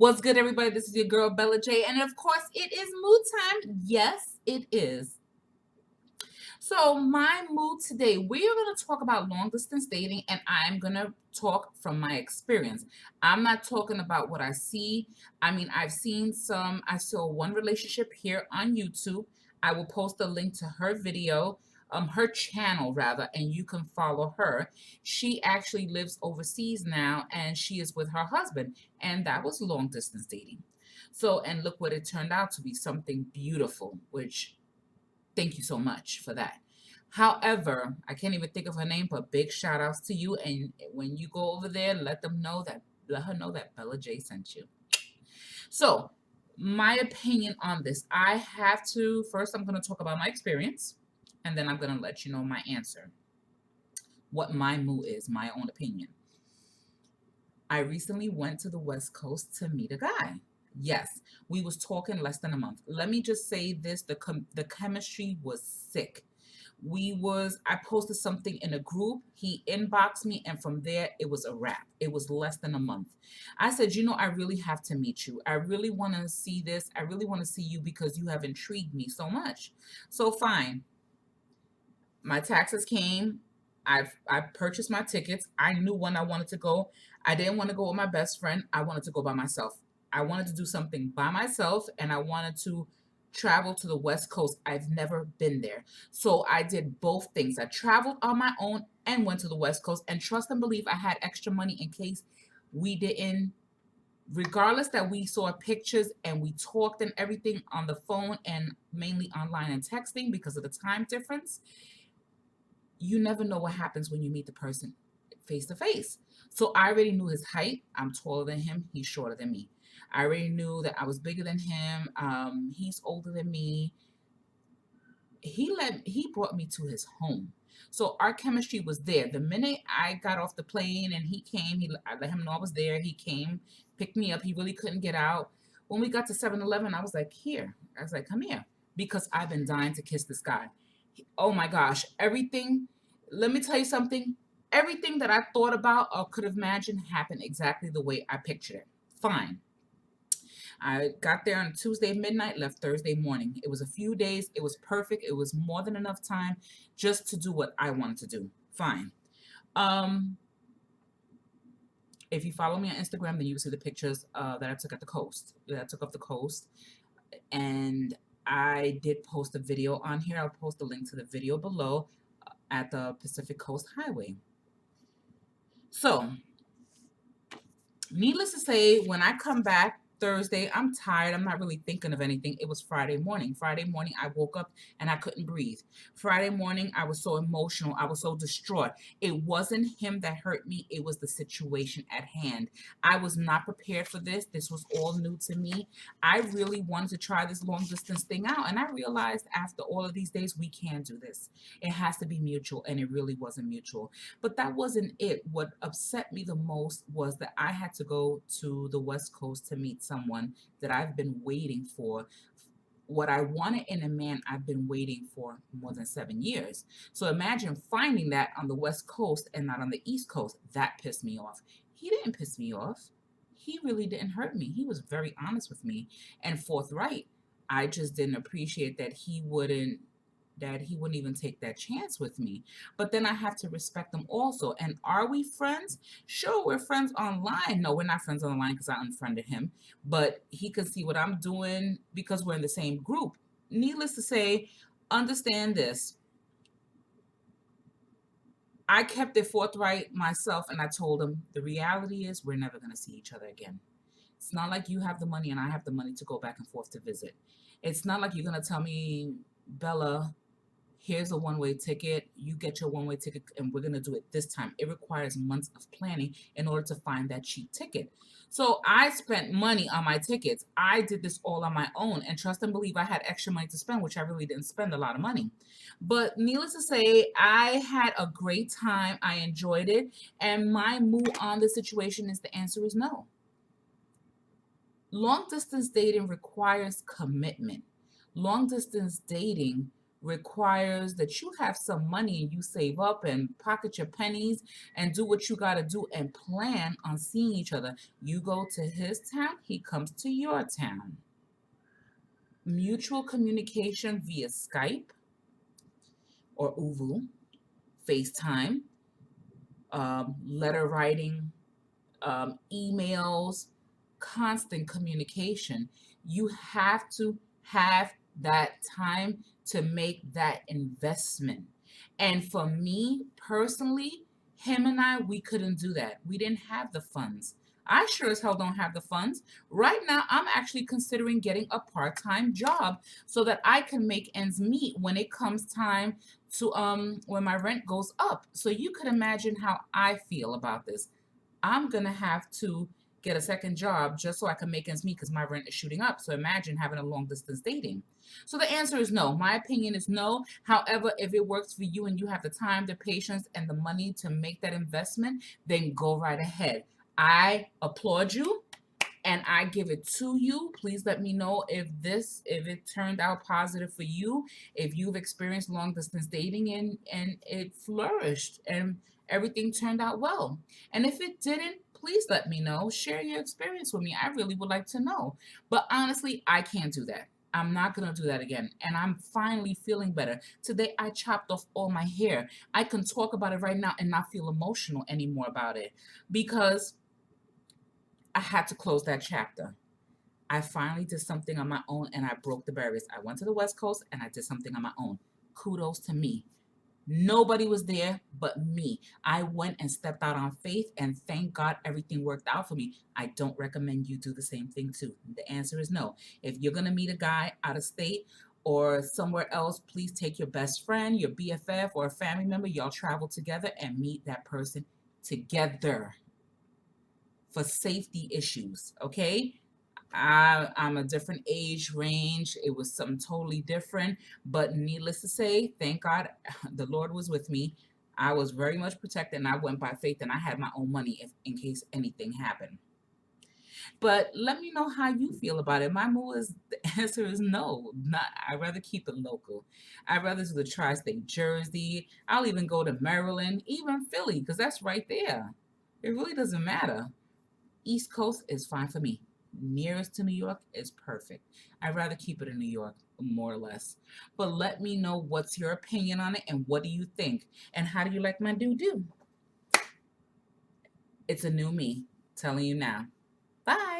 What's good, everybody? This is your girl, Bella J. And of course, it is mood time. Yes, it is. So, my mood today, we are going to talk about long distance dating, and I'm going to talk from my experience. I'm not talking about what I see. I mean, I saw one relationship here on YouTube. I will post a link to her video, her channel rather, and you can follow her. She actually lives overseas now, and she is with her husband, and that was long distance dating. So, and look what it turned out to be, something beautiful, which thank you so much for that. However, I can't even think of her name, but big shout outs to you. And when you go over there, let her know that Bella J sent you. So, my opinion on this, first, I'm going to talk about my experience, and then I'm going to let you know my answer. What my moo is, my own opinion. I recently went to the West Coast to meet a guy. Yes, we was talking less than a month. Let me just say this, the chemistry was sick. I posted something in a group, he inboxed me, and from there it was a wrap. It was less than a month. I said, I really have to meet you. I really want to see this. I really want to see you because you have intrigued me so much. So fine. My taxes came. I purchased my tickets. I knew when I wanted to go. I didn't want to go with my best friend. I wanted to go by myself. I wanted to do something by myself, and I wanted to travel to the West Coast. I've never been there. So I did both things. I traveled on my own and went to the West Coast, and trust and believe I had extra money in case we didn't, regardless that we saw pictures and we talked and everything on the phone and mainly online and texting because of the time difference. You never know what happens when you meet the person face to face. So I already knew his height. I'm taller than him. He's shorter than me. I already knew that I was bigger than him. He's older than me. He brought me to his home. So our chemistry was there. The minute I got off the plane and he came, I let him know I was there. He came, picked me up. He really couldn't get out. When we got to 7-Eleven, I was like, here. I was like, come here. Because I've been dying to kiss this guy. Oh my gosh, everything. Let me tell you something. Everything that I thought about or could have imagined happened exactly the way I pictured it. Fine. I got there on Tuesday midnight, left Thursday morning. It was a few days. It was perfect. It was more than enough time just to do what I wanted to do. Fine. If you follow me on Instagram, then you will see the pictures that I took at the coast. That I took off the coast. And I did post a video on here. I'll post a link to the video below at the Pacific Coast Highway. So, needless to say, when I come back Thursday, I'm tired. I'm not really thinking of anything. It was Friday morning. Friday morning, I woke up and I couldn't breathe. Friday morning, I was so emotional. I was so distraught. It wasn't him that hurt me. It was the situation at hand. I was not prepared for this. This was all new to me. I really wanted to try this long distance thing out. And I realized after all of these days, we can do this. It has to be mutual. And it really wasn't mutual. But that wasn't it. What upset me the most was that I had to go to the West Coast to meet someone that I've been waiting for. What I wanted in a man, I've been waiting for more than 7 years. So imagine finding that on the West Coast and not on the East Coast. That pissed me off. He didn't piss me off. He really didn't hurt me. He was very honest with me and forthright. I just didn't appreciate that he wouldn't even take that chance with me. But then I have to respect him also. And are we friends? Sure, we're friends online. No, we're not friends online because I unfriended him. But he can see what I'm doing because we're in the same group. Needless to say, understand this. I kept it forthright myself and I told him the reality is we're never going to see each other again. It's not like you have the money and I have the money to go back and forth to visit. It's not like you're going to tell me, Bella, here's a one-way ticket. You get your one-way ticket and we're going to do it this time. It requires months of planning in order to find that cheap ticket. So I spent money on my tickets. I did this all on my own and trust and believe I had extra money to spend, which I really didn't spend a lot of money. But needless to say, I had a great time. I enjoyed it. And my mood on the situation is the answer is no. Long distance dating requires commitment. Long distance dating requires that you have some money and you save up and pocket your pennies and do what you got to do and plan on seeing each other. You go to his town, he comes to your town. Mutual communication via Skype or Uvu, FaceTime, letter writing, emails, constant communication. You have to have that time to make that investment. And for me personally, him and I, we couldn't do that. We didn't have the funds. I sure as hell don't have the funds. Right now, I'm actually considering getting a part-time job so that I can make ends meet when it comes time to when my rent goes up. So you could imagine how I feel about this. I'm gonna have to get a second job just so I can make ends meet because my rent is shooting up. So imagine having a long distance dating. So the answer is no. My opinion is no. However, if it works for you and you have the time, the patience, and the money to make that investment, then go right ahead. I applaud you and I give it to you. Please let me know if it turned out positive for you, if you've experienced long distance dating and it flourished and everything turned out well. And if it didn't, please let me know. Share your experience with me. I really would like to know. But honestly, I can't do that. I'm not going to do that again. And I'm finally feeling better. Today, I chopped off all my hair. I can talk about it right now and not feel emotional anymore about it because I had to close that chapter. I finally did something on my own and I broke the barriers. I went to the West Coast and I did something on my own. Kudos to me. Nobody was there but me. I went and stepped out on faith, and thank God everything worked out for me. I don't recommend you do the same thing too. The answer is no. If you're going to meet a guy out of state or somewhere else, please take your best friend, your BFF, or a family member. Y'all travel together and meet that person together for safety issues, okay? I'm a different age range. It was something totally different. But needless to say, thank God the Lord was with me. I was very much protected and I went by faith and I had my own money if, in case anything happened. But let me know how you feel about it. My move is the answer is no. Not I'd rather keep it local. I'd rather do the tri-state Jersey. I'll even go to Maryland, even Philly, because that's right there. It really doesn't matter. East Coast is fine for me. Nearest to New York is perfect. I'd rather keep it in New York, more or less. But let me know what's your opinion on it and what do you think? And how do you like my do? It's a new me. Telling you now. Bye.